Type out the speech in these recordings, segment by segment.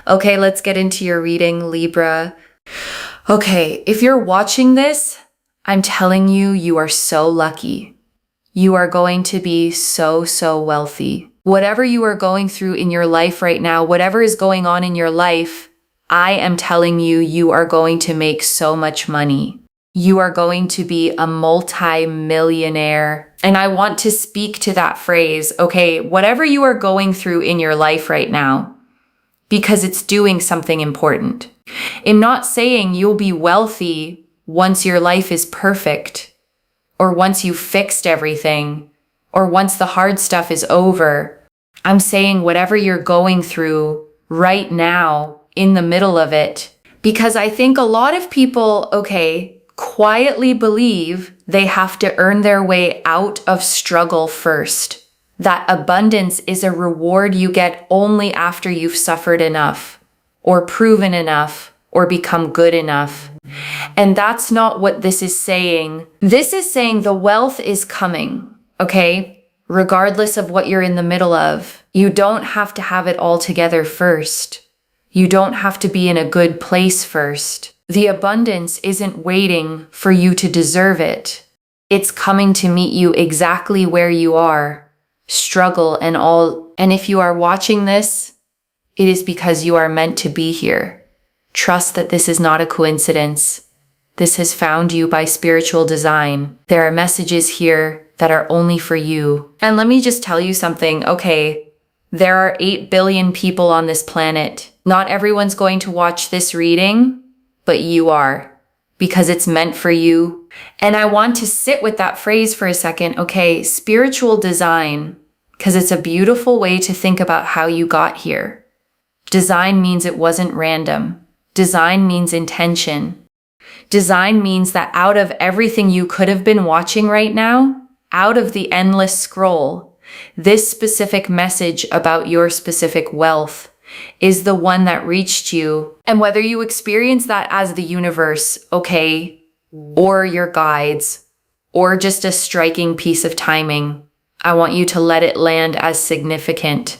Okay, let's get into your reading, Libra. Okay, if you're watching this, I'm telling you, you are so lucky. You are going to be so wealthy. Whatever you are going through in your life right now, whatever is going on in your life, I am telling you, you are going to make so much money. You are going to be a multi-millionaire. And I want to speak to that phrase, okay, whatever you are going through in your life right now, because it's doing something important. I'm not saying you'll be wealthy once your life is perfect, or once you've fixed everything, or once the hard stuff is over. I'm saying whatever you're going through right now, in the middle of it, because I think a lot of people, okay, quietly believe they have to earn their way out of struggle first. That abundance is a reward you get only after you've suffered enough, or proven enough, or become good enough. And that's not what this is saying. This is saying the wealth is coming, okay? Regardless of what you're in the middle of. You don't have to have it all together first. You don't have to be in a good place first. The abundance isn't waiting for you to deserve it. It's coming to meet you exactly where you are. Struggle and all. And if you are watching this, it is because you are meant to be here. Trust that this is not a coincidence. This has found you by spiritual design. There are messages here that are only for you. And let me just tell you something, okay? There are 8 billion people on this planet. Not everyone's going to watch this reading, but you are. Because it's meant for you. And I want to sit with that phrase for a second, okay? Spiritual design, because it's a beautiful way to think about how you got here. Design means it wasn't random. Design means intention. Design means that out of everything you could have been watching right now, out of the endless scroll, this specific message about your specific wealth is the one that reached you. And whether you experience that as the universe, okay, or your guides, or just a striking piece of timing, I want you to let it land as significant,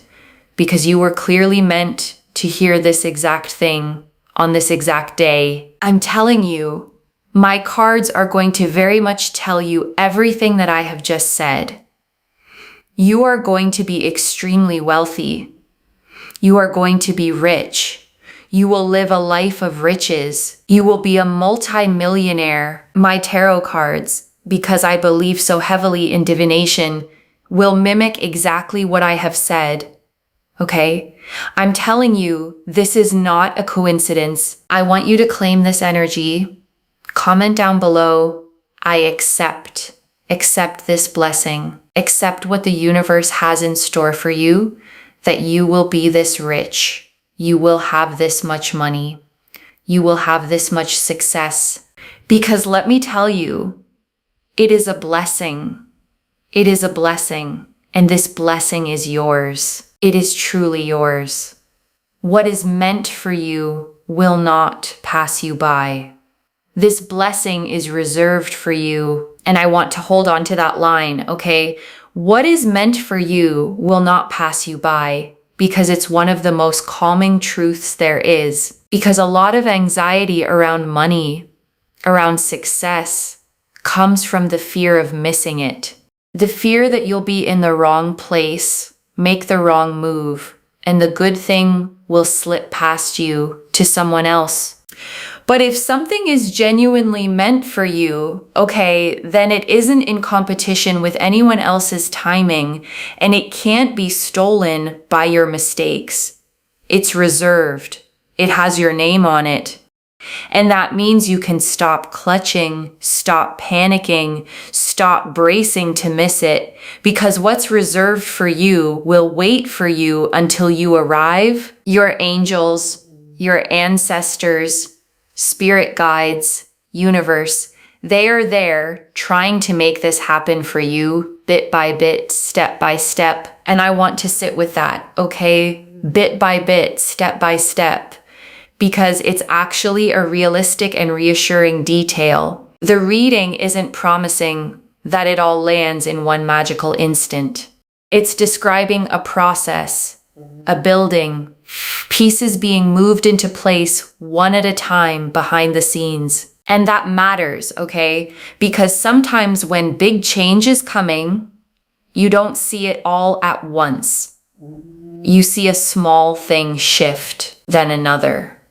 because you were clearly meant to hear this exact thing on this exact day. I'm telling you, my cards are going to very much tell you everything that I have just said. You are going to be extremely wealthy. You are going to be rich. You will live a life of riches. You will be a multi-millionaire. My tarot cards, because I believe so heavily in divination, will mimic exactly what I have said. Okay? I'm telling you, this is not a coincidence. I want you to claim this energy. Comment down below, I accept. Accept this blessing. Accept what the universe has in store for you, that you will be this rich. You will have this much money. You will have this much success. Because let me tell you, it is a blessing. It is a blessing. And this blessing is yours. It is truly yours. What is meant for you will not pass you by. This blessing is reserved for you. And I want to hold on to that line, okay? What is meant for you will not pass you by, because it's one of the most calming truths there is. Because a lot of anxiety around money, around success, comes from the fear of missing it. The fear that you'll be in the wrong place, make the wrong move, and the good thing will slip past you to someone else. But if something is genuinely meant for you, okay, then it isn't in competition with anyone else's timing, and it can't be stolen by your mistakes. It's reserved. It has your name on it. And that means you can stop clutching, stop panicking, stop bracing to miss it, because what's reserved for you will wait for you until you arrive. Your angels, your ancestors, spirit guides, universe, they are there trying to make this happen for you bit by bit, step by step. And I want to sit with that, okay? Bit by bit, step by step, because it's actually a realistic and reassuring detail. The reading isn't promising that it all lands in one magical instant. It's describing a process, a building, Pieces being moved into place one at a time behind the scenes. And that matters, okay? Because sometimes when big change is coming, you don't see it all at once. You see a small thing shift, then another,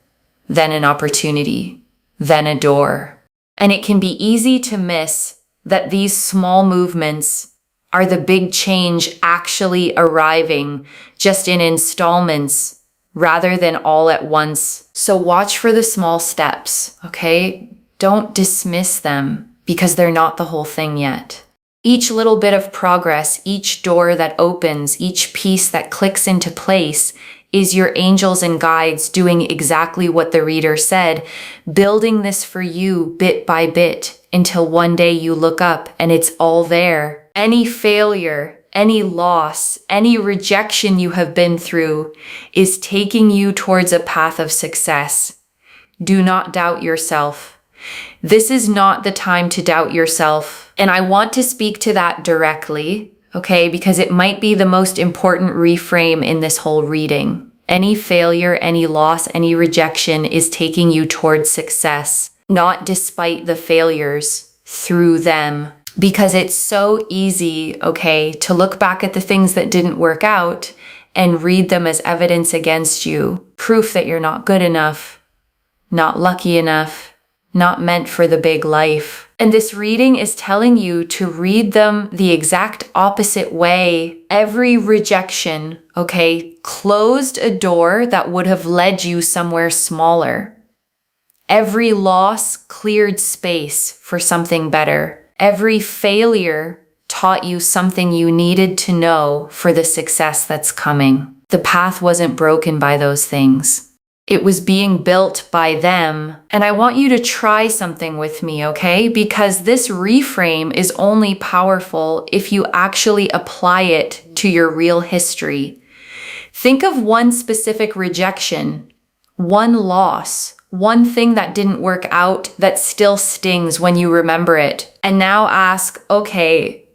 then an opportunity, then a door. And it can be easy to miss that these small movements are the big change actually arriving just in installments rather than all at once. So watch for the small steps, okay? Don't dismiss them because they're not the whole thing yet. Each little bit of progress, each door that opens, each piece that clicks into place is your angels and guides doing exactly what the reader said, building this for you bit by bit until one day you look up and it's all there. Any failure, any loss, any rejection you have been through is taking you towards a path of success. Do not doubt yourself. This is not the time to doubt yourself. And I want to speak to that directly, okay? Because it might be the most important reframe in this whole reading. Any failure, any loss, any rejection is taking you towards success, not despite the failures, through them. Because it's so easy, okay, to look back at the things that didn't work out and read them as evidence against you, proof that you're not good enough, not lucky enough, not meant for the big life. And this reading is telling you to read them the exact opposite way. Every rejection, okay, closed a door that would have led you somewhere smaller. Every loss cleared space for something better. Every failure taught you something you needed to know for the success that's coming. The path wasn't broken by those things. It was being built by them. And I want you to try something with me, okay? Because this reframe is only powerful if you actually apply it to your real history. Think of one specific rejection, one loss, one thing that didn't work out that still stings when you remember it. And now ask, okay,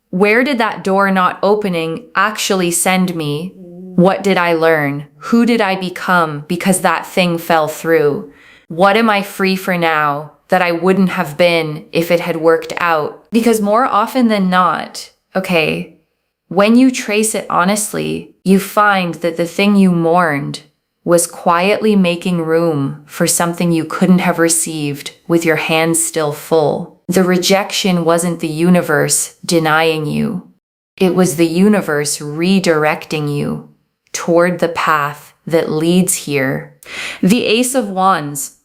where did that door not opening actually send me? What did I learn? Who did I become because that thing fell through? What am I free for now that I wouldn't have been if it had worked out? Because more often than not, okay, when you trace it honestly, you find that the thing you mourned was quietly making room for something you couldn't have received with your hands still full. The rejection wasn't the universe denying you. It was the universe redirecting you toward the path that leads here. The Ace of Wands.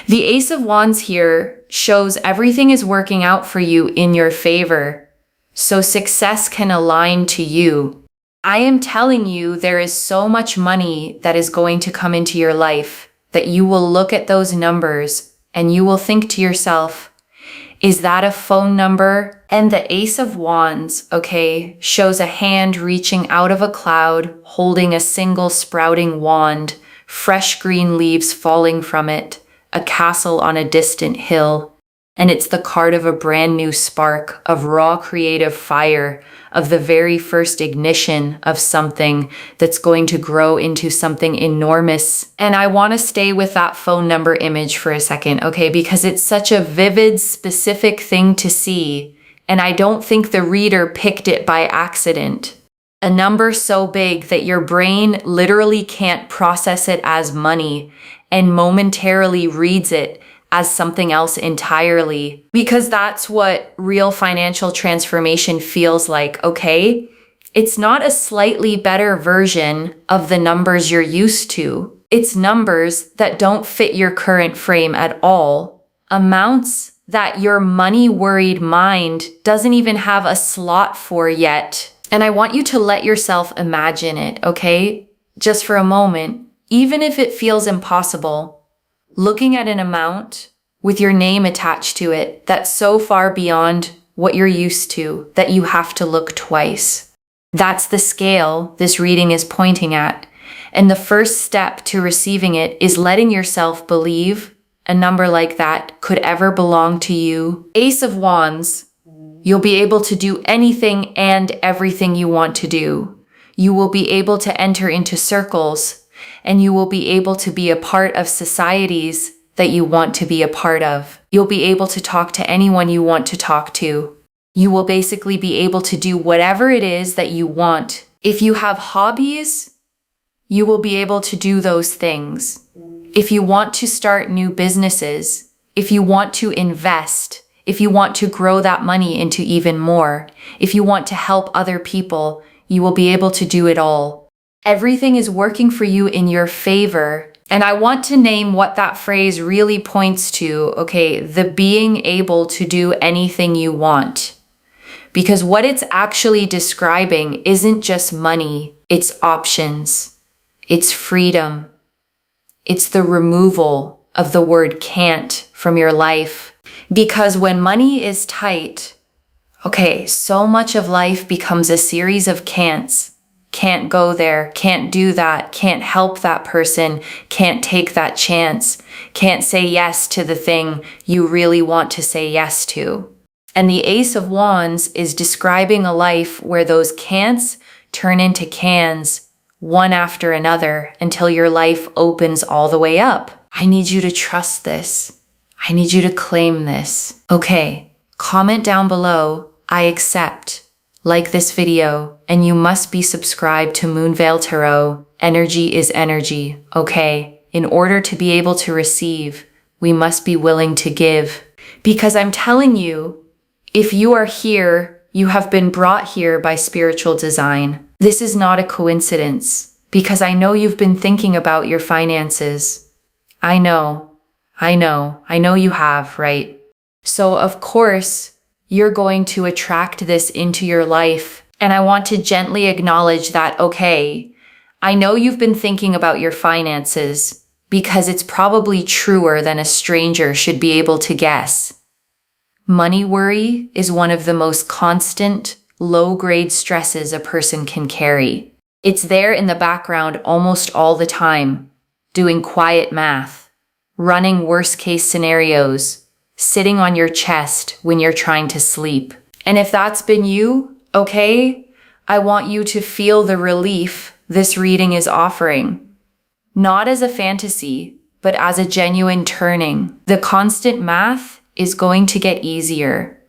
The Ace of Wands here shows everything is working out for you in your favor, so success can align to you. I am telling you, there is so much money that is going to come into your life that you will look at those numbers and you will think to yourself, is that a phone number? And the Ace of Wands, okay, shows a hand reaching out of a cloud, holding a single sprouting wand, fresh green leaves falling from it, a castle on a distant hill. And it's the card of a brand new spark, of raw creative fire, of the very first ignition of something that's going to grow into something enormous. And I want to stay with that phone number image for a second, okay? Because it's such a vivid, specific thing to see. And I don't think the reader picked it by accident. A number so big that your brain literally can't process it as money and momentarily reads it as something else entirely, because that's what real financial transformation feels like, okay? It's not a slightly better version of the numbers you're used to. It's numbers that don't fit your current frame at all. Amounts that your money-worried mind doesn't even have a slot for yet. And I want you to let yourself imagine it, okay? Just for a moment, even if it feels impossible. Looking at an amount with your name attached to it that's so far beyond what you're used to that you have to look twice. That's the scale this reading is pointing at. And the first step to receiving it is letting yourself believe a number like that could ever belong to you. Ace of Wands, you'll be able to do anything and everything you want to do. You will be able to enter into circles, and you will be able to be a part of societies that you want to be a part of. You'll be able to talk to anyone you want to talk to. You will basically be able to do whatever it is that you want. If you have hobbies, you will be able to do those things. If you want to start new businesses, if you want to invest, if you want to grow that money into even more, if you want to help other people, you will be able to do it all. Everything is working for you in your favor. And I want to name what that phrase really points to, okay? The being able to do anything you want. Because what it's actually describing isn't just money, it's options, it's freedom, it's the removal of the word can't from your life. Because when money is tight, okay, so much of life becomes a series of can'ts. Can't go there, can't do that, can't help that person, can't take that chance, can't say yes to the thing you really want to say yes to. And the Ace of Wands is describing a life where those can'ts turn into cans, one after another, until your life opens all the way up. I need you to trust this. I need you to claim this. Okay, comment down below, I accept. Like this video, and you must be subscribed to Moonveil Tarot. Energy is energy, okay? In order to be able to receive, we must be willing to give. Because I'm telling you, if you are here, you have been brought here by spiritual design. This is not a coincidence, because I know you've been thinking about your finances. I know you have, right? So of course, you're going to attract this into your life. And I want to gently acknowledge that, okay, I know you've been thinking about your finances because it's probably truer than a stranger should be able to guess. Money worry is one of the most constant, low-grade stresses a person can carry. It's there in the background almost all the time, doing quiet math, running worst-case scenarios, sitting on your chest when you're trying to sleep. And if that's been you, okay, I want you to feel the relief this reading is offering. Not as a fantasy, but as a genuine turning. The constant math is going to get easier.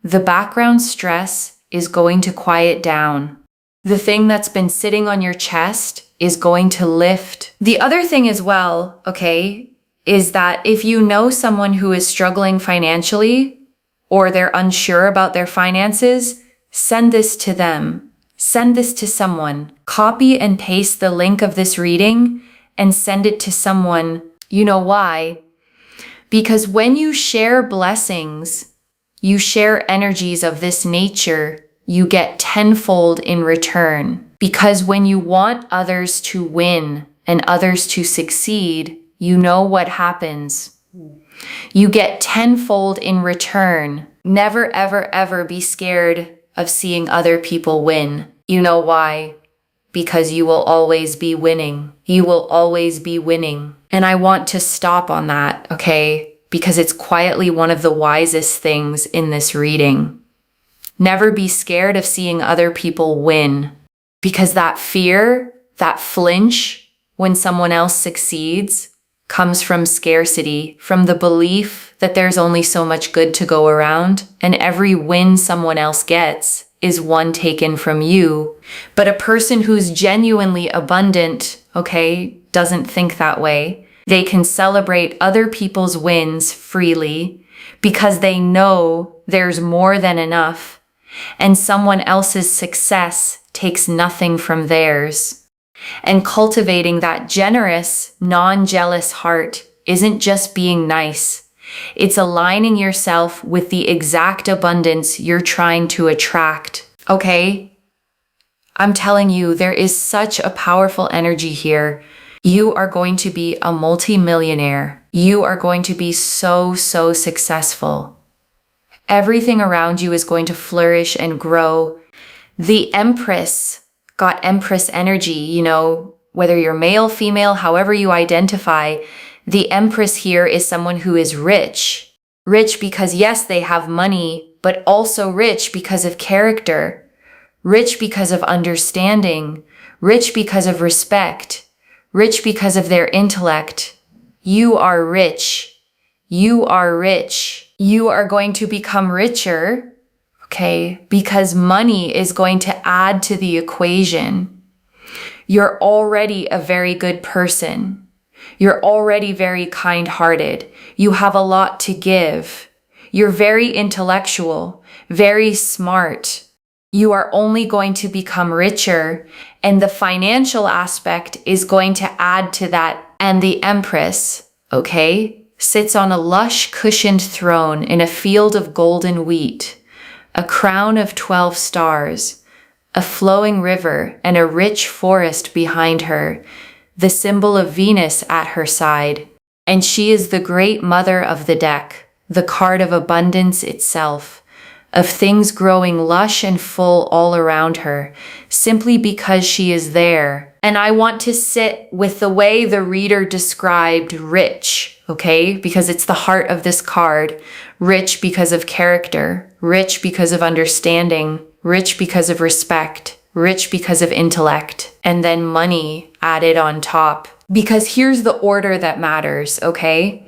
The background stress is going to quiet down. The thing that's been sitting on your chest is going to lift. The other thing as well, okay, is that if you know someone who is struggling financially or they're unsure about their finances, send this to them. Send this to someone. Copy and paste the link of this reading and send it to someone. You know why? Because when you share blessings, you share energies of this nature, you get tenfold in return. Because when you want others to win and others to succeed, you know what happens. You get tenfold in return. Never, ever, ever be scared of seeing other people win. You know why? Because you will always be winning. You will always be winning. And I want to stop on that, okay? Because it's quietly one of the wisest things in this reading. Never be scared of seeing other people win. Because that fear, that flinch when someone else succeeds, comes from scarcity, from the belief that there's only so much good to go around, and every win someone else gets is one taken from you. But a person who's genuinely abundant, okay, doesn't think that way. They can celebrate other people's wins freely because they know there's more than enough, and someone else's success takes nothing from theirs. And cultivating that generous, non-jealous heart isn't just being nice. It's aligning yourself with the exact abundance you're trying to attract. Okay? I'm telling you, there is such a powerful energy here. You are going to be a multi-millionaire. You are going to be so successful. Everything around you is going to flourish and grow. The Empress got Empress energy, you know, whether you're male, female, however you identify, the Empress here is someone who is rich. Rich because yes, they have money, but also rich because of character. rich because of understanding, rich because of respect, rich because of their intellect. You are rich. You are rich. You are going to become richer, okay, because money is going to add to the equation. You're already a very good person. You're already very kind-hearted. You have a lot to give. You're very intellectual, very smart. You are only going to become richer, and the financial aspect is going to add to that. And the Empress, okay, sits on a lush cushioned throne in a field of golden wheat, a crown of 12 stars, a flowing river, and a rich forest behind her, the symbol of Venus at her side. And she is the great mother of the deck, the card of abundance itself, of things growing lush and full all around her, simply because she is there. And I want to sit with the way the reader described rich, okay? Because it's the heart of this card. Rich because of character, rich because of understanding, rich because of respect, rich because of intellect, and then money added on top. Because here's the order that matters, okay?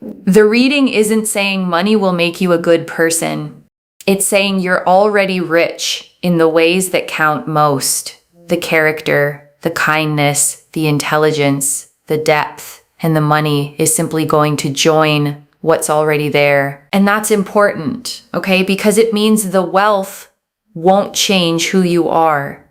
The reading isn't saying money will make you a good person. It's saying you're already rich in the ways that count most. The character, the kindness, the intelligence, the depth, and the money is simply going to join what's already there. And that's important, okay? Because it means the wealth won't change who you are.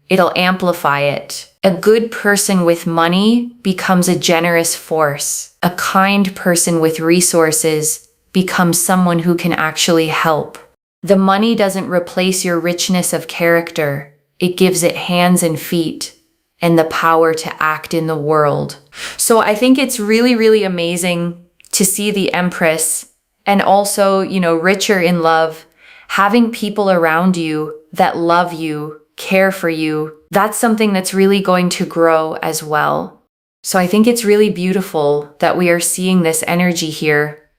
It'll amplify it. A good person with money becomes a generous force. A kind person with resources becomes someone who can actually help. The money doesn't replace your richness of character. It gives it hands and feet and the power to act in the world. So I think it's really, really amazing to see the Empress and also, richer in love, having people around you that love you, care for you. That's something that's really going to grow as well. So I think it's really beautiful that we are seeing this energy here.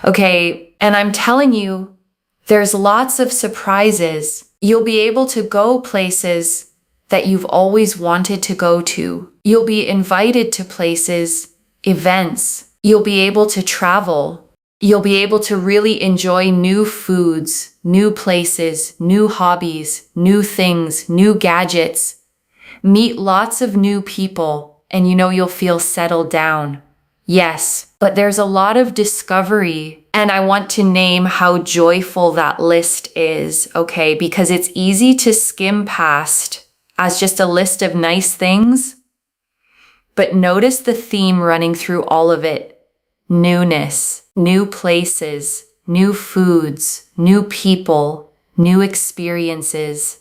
Okay, and I'm telling you, there's lots of surprises. You'll be able to go places that you've always wanted to go to. You'll be invited to places, events. You'll be able to travel. You'll be able to really enjoy new foods, new places, new hobbies, new things, new gadgets. Meet lots of new people, and you'll feel settled down. Yes, but there's a lot of discovery, and I want to name how joyful that list is, okay? Because it's easy to skim past as just a list of nice things, but notice the theme running through all of it. Newness, new places, new foods, new people, new experiences,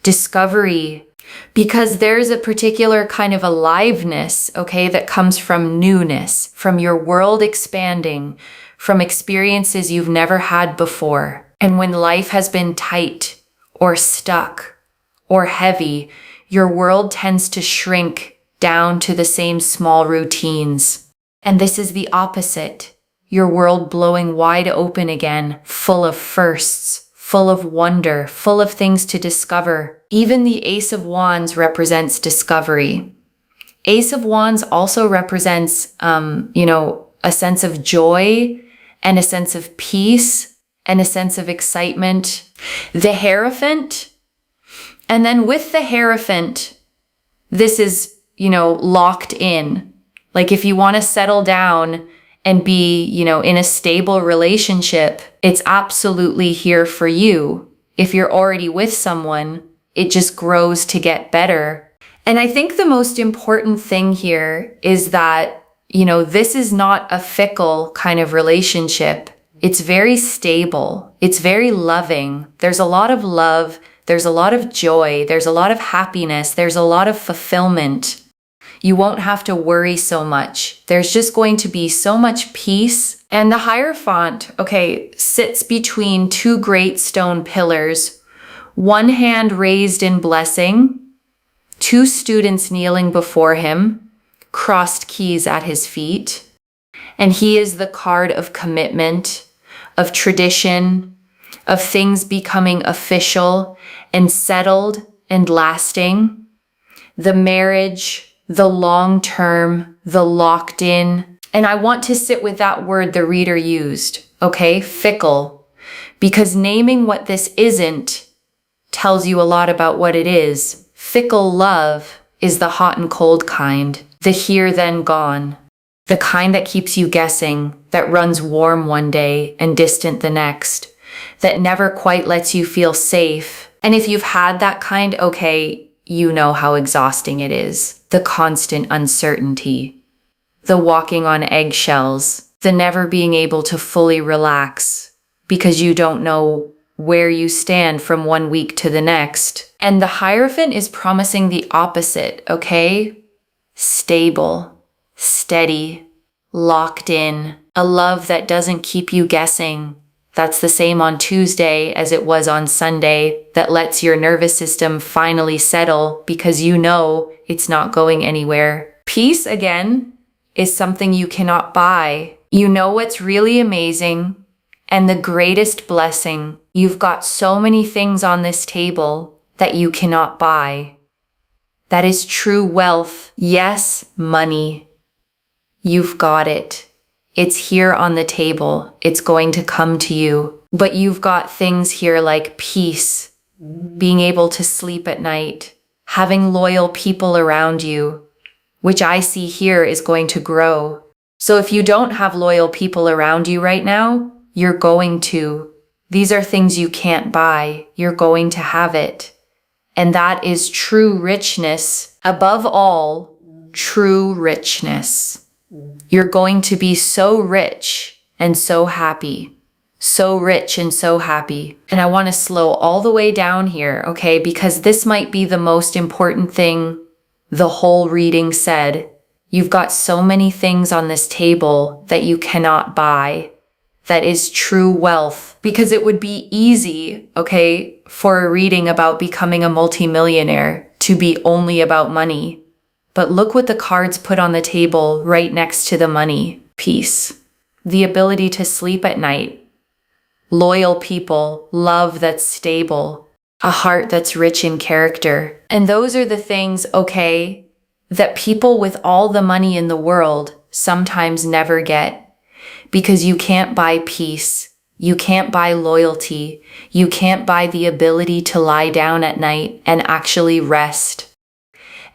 discovery, because there's a particular kind of aliveness, okay, that comes from newness, from your world expanding, from experiences you've never had before. And when life has been tight or stuck or heavy, your world tends to shrink down to the same small routines. And this is the opposite. Your world blowing wide open again, full of firsts, full of wonder, full of things to discover. Even the Ace of Wands represents discovery. Ace of Wands also represents, a sense of joy and a sense of peace and a sense of excitement. The Hierophant, and then with the Hierophant, this is, locked in. Like if you want to settle down and be, in a stable relationship, it's absolutely here for you. If you're already with someone, it just grows to get better. And I think the most important thing here is that, this is not a fickle kind of relationship. It's very stable. It's very loving. There's a lot of love. There's a lot of joy. There's a lot of happiness. There's a lot of fulfillment. You won't have to worry so much. There's just going to be so much peace. And the Hierophant, sits between two great stone pillars, one hand raised in blessing, two students kneeling before him, crossed keys at his feet. And he is the card of commitment, of tradition, of things becoming official and settled and lasting. The marriage, the long term, the locked in. And I want to sit with that word the reader used, okay? Fickle. Because naming what this isn't tells you a lot about what it is. Fickle love is the hot and cold kind, the here then gone, the kind that keeps you guessing, that runs warm one day and distant the next, that never quite lets you feel safe. And if you've had that kind, okay, you know how exhausting it is. The constant uncertainty, the walking on eggshells, the never being able to fully relax because you don't know where you stand from one week to the next. And the Hierophant is promising the opposite, okay? Stable, steady, locked in, a love that doesn't keep you guessing. That's the same on Tuesday as it was on Sunday, that lets your nervous system finally settle because you know it's not going anywhere. Peace, again, is something you cannot buy. You know what's really amazing and the greatest blessing. You've got so many things on this table that you cannot buy. That is true wealth. Yes, money. You've got it. It's here on the table. It's going to come to you. But you've got things here like peace, being able to sleep at night, having loyal people around you, which I see here is going to grow. So if you don't have loyal people around you right now, you're going to. These are things you can't buy. You're going to have it. And that is true richness. Above all, true richness. You're going to be so rich and so happy. So rich and so happy. And I want to slow all the way down here, okay? Because this might be the most important thing the whole reading said. You've got so many things on this table that you cannot buy. That is true wealth. Because it would be easy, okay, for a reading about becoming a multimillionaire to be only about money. But look what the cards put on the table right next to the money. Peace. The ability to sleep at night. Loyal people. Love that's stable. A heart that's rich in character. And those are the things, okay, that people with all the money in the world sometimes never get. Because you can't buy peace. You can't buy loyalty. You can't buy the ability to lie down at night and actually rest.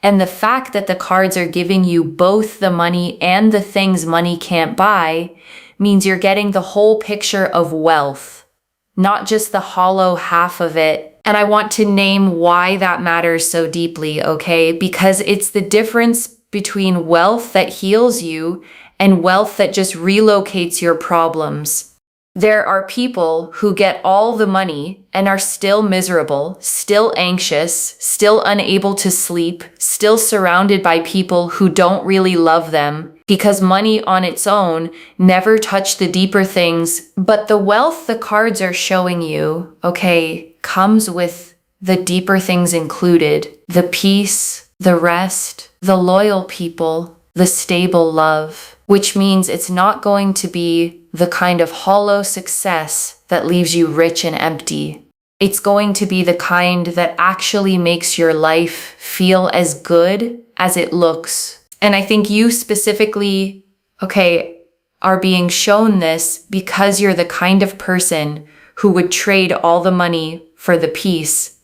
And the fact that the cards are giving you both the money and the things money can't buy means you're getting the whole picture of wealth, not just the hollow half of it. And I want to name why that matters so deeply, okay? Because it's the difference between wealth that heals you and wealth that just relocates your problems. There are people who get all the money and are still miserable, still anxious, still unable to sleep, still surrounded by people who don't really love them because money on its own never touched the deeper things. But the wealth the cards are showing you, okay, comes with the deeper things included. The peace, the rest, the loyal people, the stable love, which means it's not going to be the kind of hollow success that leaves you rich and empty. It's going to be the kind that actually makes your life feel as good as it looks. And I think you specifically, okay, are being shown this because you're the kind of person who would trade all the money for the peace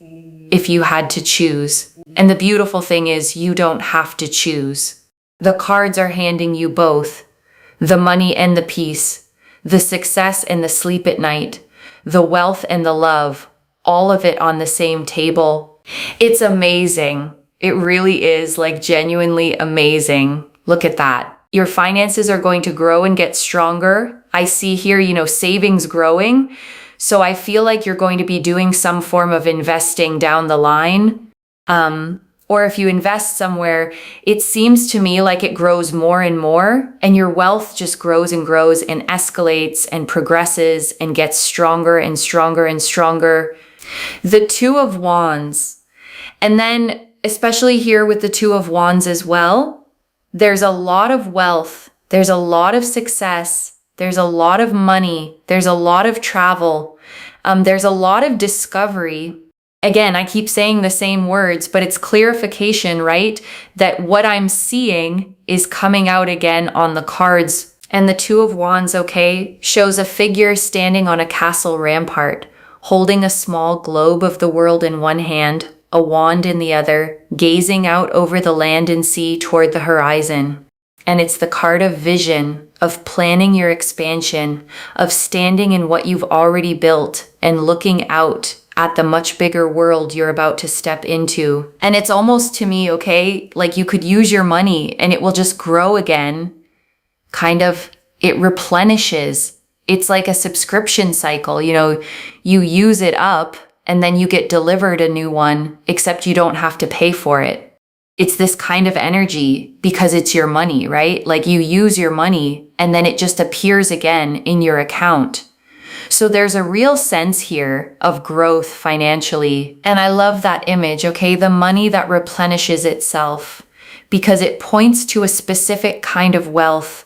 if you had to choose. And the beautiful thing is you don't have to choose. The cards are handing you both, the money and the peace, the success and the sleep at night, the wealth and the love, all of it on the same table. It's amazing. It really is, like, genuinely amazing. Look at that. Your finances are going to grow and get stronger. I see here, savings growing. So I feel like you're going to be doing some form of investing down the line. Or if you invest somewhere, it seems to me like it grows more and more, and your wealth just grows and grows and escalates and progresses and gets stronger and stronger and stronger. The Two of Wands. And then, especially here with the Two of Wands as well, there's a lot of wealth. There's a lot of success. There's a lot of money. There's a lot of travel. There's a lot of discovery. Again, I keep saying the same words, but it's clarification, right? That what I'm seeing is coming out again on the cards. And the Two of Wands, okay, shows a figure standing on a castle rampart, holding a small globe of the world in one hand, a wand in the other, gazing out over the land and sea toward the horizon. And it's the card of vision, of planning your expansion, of standing in what you've already built and looking out at the much bigger world you're about to step into. And it's almost to me, okay, like you could use your money and it will just grow again. Kind of, it replenishes. It's like a subscription cycle. You use it up and then you get delivered a new one, except you don't have to pay for it. It's this kind of energy because it's your money, right? Like you use your money and then it just appears again in your account. So there's a real sense here of growth financially. And I love that image, okay? The money that replenishes itself because it points to a specific kind of wealth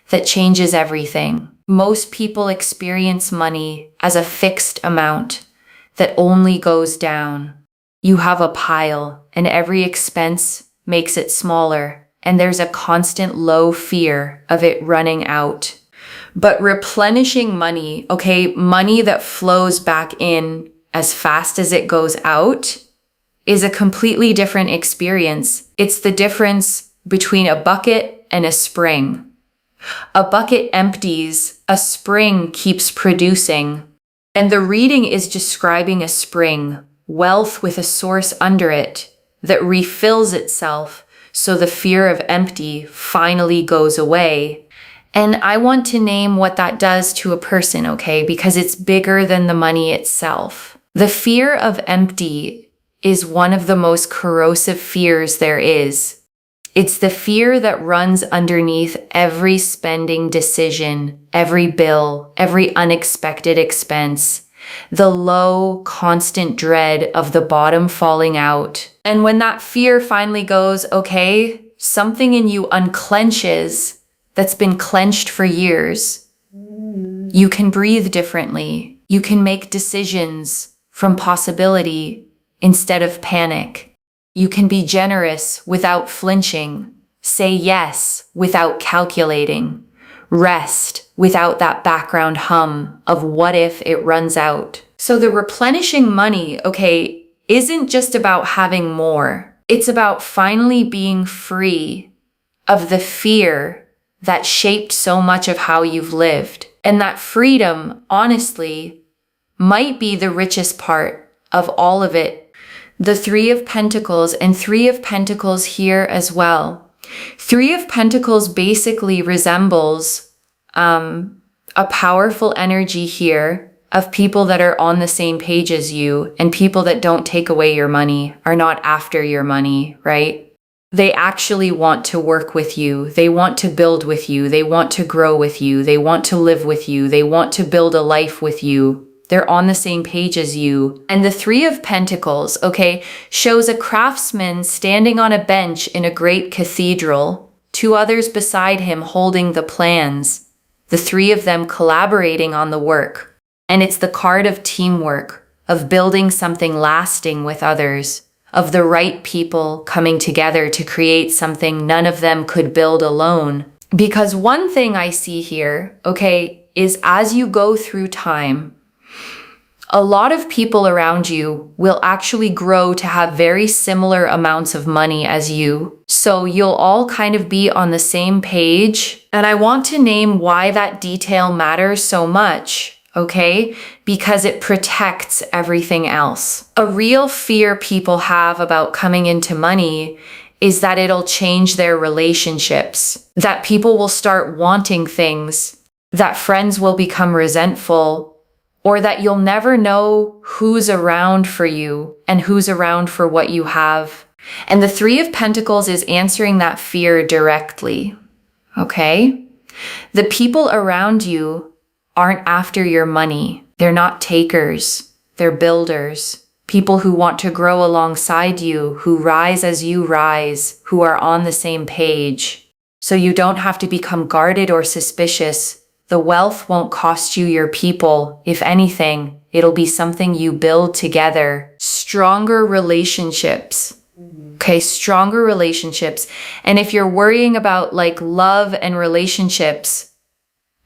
that changes everything. Most people experience money as a fixed amount that only goes down. You have a pile and every expense makes it smaller, and there's a constant low fear of it running out. But replenishing money, okay, money that flows back in as fast as it goes out, is a completely different experience. It's the difference between a bucket and a spring. A bucket empties, a spring keeps producing. And the reading is describing a spring, wealth with a source under it that refills itself so the fear of empty finally goes away. And I want to name what that does to a person, okay? Because it's bigger than the money itself. The fear of empty is one of the most corrosive fears there is. It's the fear that runs underneath every spending decision, every bill, every unexpected expense. The low, constant dread of the bottom falling out. And when that fear finally goes, okay, something in you unclenches that's been clenched for years. You can breathe differently. You can make decisions from possibility instead of panic. You can be generous without flinching. Say yes without calculating. Rest without that background hum of what if it runs out. So the replenishing money, okay, isn't just about having more. It's about finally being free of the fear that shaped so much of how you've lived. And that freedom, honestly, might be the richest part of all of it. The Three of Pentacles and Three of Pentacles here as well. Three of Pentacles basically resembles a powerful energy here of people that are on the same page as you, and people that don't take away your money, are not after your money, right? They actually want to work with you. They want to build with you. They want to grow with you. They want to live with you. They want to build a life with you. They're on the same page as you. And the Three of Pentacles, okay, shows a craftsman standing on a bench in a great cathedral, two others beside him holding the plans, the three of them collaborating on the work. And it's the card of teamwork, of building something lasting with others, of the right people coming together to create something none of them could build alone. Because one thing I see here, okay, is as you go through time, a lot of people around you will actually grow to have very similar amounts of money as you. So you'll all kind of be on the same page. And I want to name why that detail matters so much. Okay? Because it protects everything else. A real fear people have about coming into money is that it'll change their relationships, that people will start wanting things, that friends will become resentful, or that you'll never know who's around for you and who's around for what you have. And the Three of Pentacles is answering that fear directly. Okay? The people around you aren't after your money. They're not takers. They're builders. People who want to grow alongside you, who rise as you rise, who are on the same page. So you don't have to become guarded or suspicious. The wealth won't cost you your people. If anything, It'll be something you build together. Stronger relationships. Okay, stronger relationships. And if you're worrying about like love and relationships,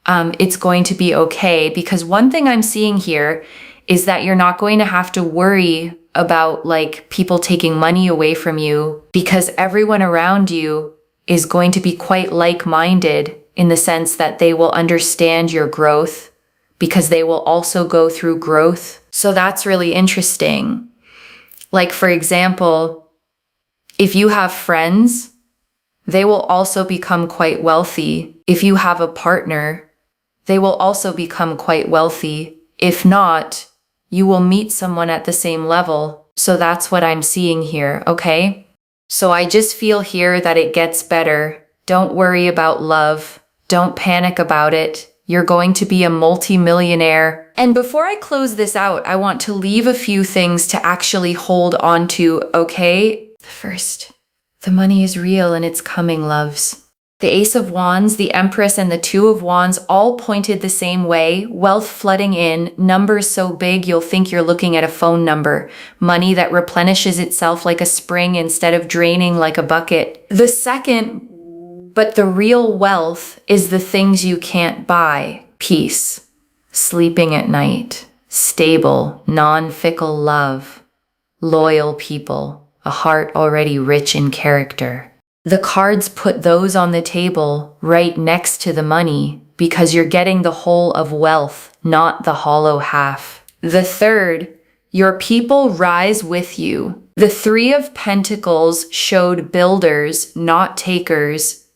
it's going to be okay, because one thing I'm seeing here is that you're not going to have to worry about like people taking money away from you, because everyone around you is going to be quite like-minded in the sense that they will understand your growth because they will also go through growth. So that's really interesting. Like, for example, if you have friends, they will also become quite wealthy. If you have a partner, they will also become quite wealthy. If not, you will meet someone at the same level. So that's what I'm seeing here, okay? So I just feel here that it gets better. Don't worry about love. Don't panic about it. You're going to be a multi-millionaire. And before I close this out, I want to leave a few things to actually hold on to, okay? First, the money is real and it's coming, loves. The Ace of Wands, the Empress, and the Two of Wands all pointed the same way. Wealth flooding in, numbers so big you'll think you're looking at a phone number. Money that replenishes itself like a spring instead of draining like a bucket. The second, but the real wealth, is the things you can't buy. Peace, sleeping at night, stable, non-fickle love, loyal people, a heart already rich in character. The cards put those on the table right next to the money because you're getting the whole of wealth, not the hollow half. The third, your people rise with you. The Three of Pentacles showed builders, not takers.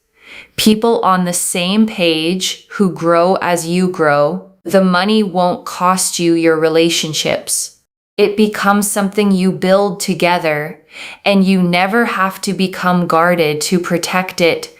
People on the same page who grow as you grow. The money won't cost you your relationships. It becomes something you build together, and you never have to become guarded to protect it.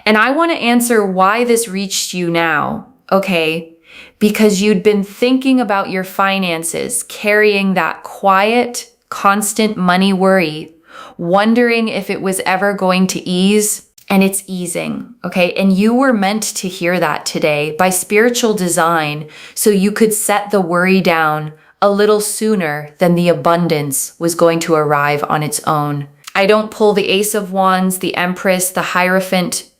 And I want to answer why this reached you now, okay? Because you'd been thinking about your finances, carrying that quiet, constant money worry, wondering if it was ever going to ease, and it's easing, okay? And you were meant to hear that today by spiritual design, so you could set the worry down a little sooner than the abundance was going to arrive on its own. I don't pull the Ace of Wands, the Empress, the Hierophant,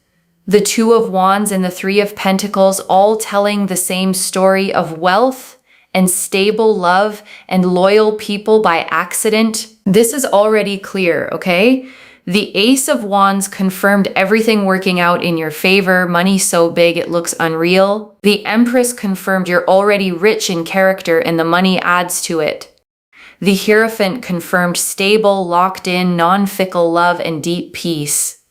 the Two of Wands, and the Three of Pentacles, all telling the same story of wealth and stable love and loyal people by accident. This is already clear, okay? The Ace of Wands confirmed everything working out in your favor, money so big it looks unreal. The Empress confirmed you're already rich in character and the money adds to it. The Hierophant confirmed stable, locked in, non-fickle love and deep peace.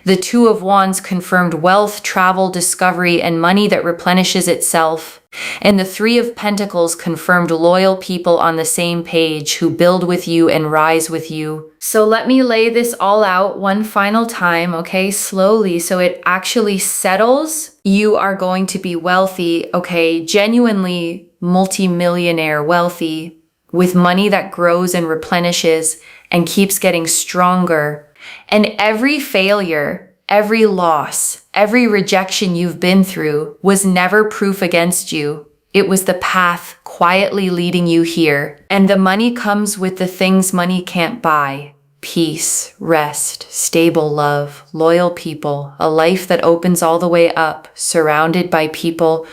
The Two of Wands confirmed wealth, travel, discovery, and money that replenishes itself. And the Three of Pentacles confirmed loyal people on the same page who build with you and rise with you. So let me lay this all out one final time, okay, slowly, so it actually settles. You are going to be wealthy, okay, genuinely multi-millionaire wealthy, with money that grows and replenishes and keeps getting stronger. And every failure, every loss, every rejection you've been through was never proof against you. It was the path quietly leading you here. And the money comes with the things money can't buy. Peace, rest, stable love, loyal people, a life that opens all the way up, surrounded by people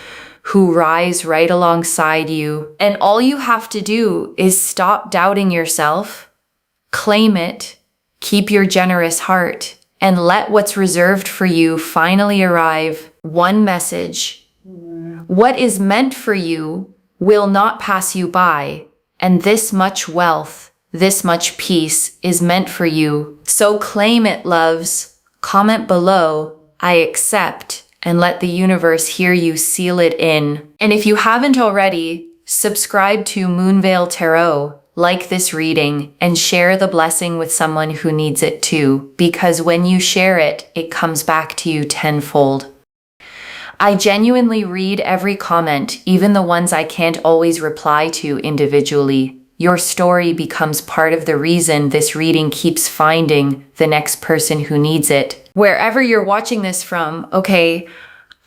who rise right alongside you. And all you have to do is stop doubting yourself, claim it, keep your generous heart, and let what's reserved for you finally arrive. One message: what is meant for you will not pass you by, and this much wealth, this much peace is meant for you. So claim it, loves. Comment below, I accept, and let the universe hear you seal it in. And if you haven't already, subscribe to Moonveil Tarot, like this reading, and share the blessing with someone who needs it too, because when you share it, it comes back to you tenfold. I genuinely read every comment, even the ones I can't always reply to individually. Your story becomes part of the reason this reading keeps finding the next person who needs it. Wherever you're watching this from, okay,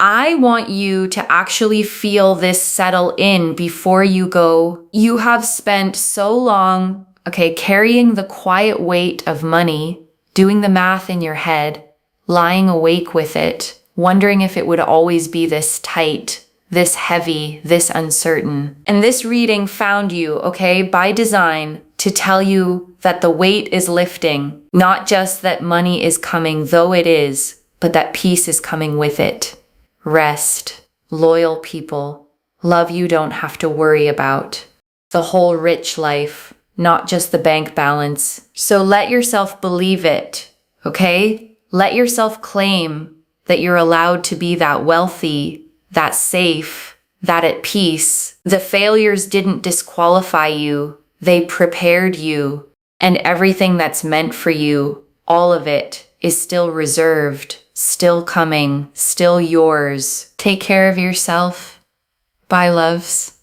I want you to actually feel this settle in before you go. You have spent so long, carrying the quiet weight of money, doing the math in your head, lying awake with it, wondering if it would always be this tight, this heavy, this uncertain. And this reading found you, by design, to tell you that the weight is lifting, not just that money is coming, though it is, but that peace is coming with it. Rest, loyal people, love you don't have to worry about. The whole rich life, not just the bank balance. So let yourself believe it, okay? Let yourself claim that you're allowed to be that wealthy, that safe, that at peace. The failures didn't disqualify you. They prepared you. And everything that's meant for you, all of it, is still reserved, still coming, still yours. Take care of yourself. Bye, loves.